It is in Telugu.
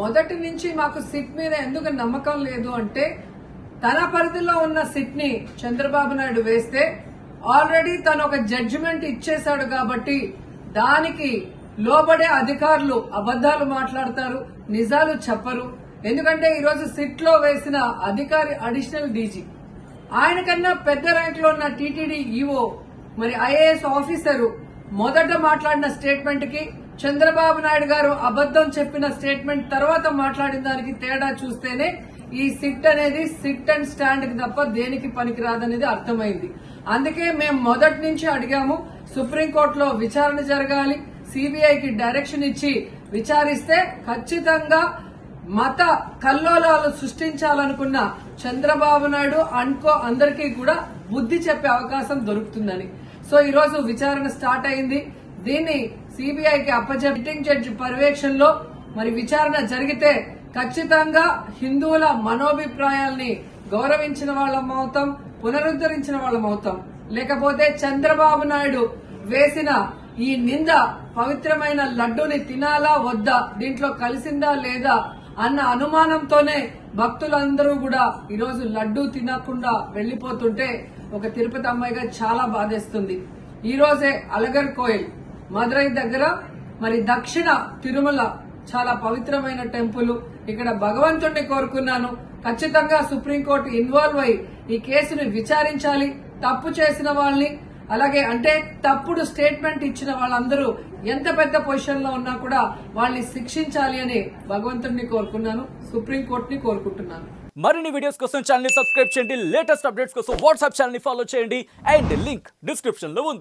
మొదటి నుంచి మాకు సిట్ మీద ఎందుకు నమ్మకం లేదు అంటే తన పరిధిలో ఉన్న సిట్ ని చంద్రబాబు నాయుడు వేస్తే ఆల్రెడీ తను ఒక జడ్జిమెంట్ ఇచ్చేశాడు కాబట్టి దానికి లోబడే అధికారులు అబద్దాలు మాట్లాడతారు, నిజాలు చెప్పరు. ఎందుకంటే ఈరోజు సిట్ లో వేసిన అధికారి అడిషనల్ డీజీ, ఆయన కన్నా పెద్ద ర్యాంక్ లో ఉన్న టీటీడీ ఈఓ, మరి ఐఏఎస్ ఆఫీసరు మొదట మాట్లాడిన స్టేట్మెంట్ కి చంద్రబాబు నాయుడు గారు అబద్దం చెప్పిన స్టేట్మెంట్ తర్వాత మాట్లాడిన దానికి తేడా చూస్తేనే ఈ సిట్ అనేది సిట్ అండ్ స్టాండ్ కి తప్ప దేనికి పనికిరాదనేది అర్థమైంది. అందుకే మేము మొదటి నుంచి అడిగాము, సుప్రీంకోర్టులో విచారణ జరగాలి, సిబిఐకి డైరెక్షన్ ఇచ్చి విచారిస్తే ఖచ్చితంగా మత కల్లోలాలు సృష్టించాలనుకున్న చంద్రబాబు నాయుడు అనుకో అందరికీ కూడా బుద్ధి చెప్పే అవకాశం దొరుకుతుందని. సో ఈ రోజు విచారణ స్టార్ట్ అయింది. దీన్ని సిబిఐకి సిట్టింగ్ జడ్జి పర్యవేక్షణలో మరి విచారణ జరిగితే ఖచ్చితంగా హిందువుల మనోభిప్రాయాల్ని గౌరవించిన వాళ్ళమవుతాం, పునరుద్ధరించిన వాళ్ళమవుతాం. లేకపోతే చంద్రబాబు నాయుడు వేసిన ఈ నింద పవిత్రమైన లడ్డూని తినాలా వద్దా, దీంట్లో కలిసిందా లేదా అన్న అనుమానంతోనే భక్తులందరూ కూడా ఈరోజు లడ్డూ తినకుండా వెళ్లిపోతుంటే ఒక తిరుపతి అమ్మాయిగా చాలా బాధేస్తుంది. ఈ రోజే అలగర్ కోయిల్ మదురై దగ్గర మరి దక్షిణ తిరుమల చాలా పవిత్రమైన టెంపుల్. ఇక్కడ భగవంతుడిని కోరుకున్నాను, ఖచ్చితంగా సుప్రీంకోర్టు ఇన్వాల్వ్ అయి ఈ కేసును విచారించాలి. తప్పు చేసిన వాళ్ళని, అలాగే అంటే తప్పుడు స్టేట్మెంట్ ఇచ్చిన వాళ్ళందరూ ఎంత పెద్ద పొజిషన్ లో ఉన్నా కూడా వాళ్ళని శిక్షించాలి అని భగవంతుడిని కోరుకున్నాను, సుప్రీంకోర్టుని కోరుకుంటున్నాను. మరిన్ని వీడియోస్ కోసం ఛానల్ ని సబ్స్క్రైబ్ చేయండి, లేటెస్ట్ అప్డేట్స్ కోసం వాట్సాప్ ఛానల్ ని ఫాలో చేయండి అండ్ లింక్ డిస్క్రిప్షన్ లో ఉంది.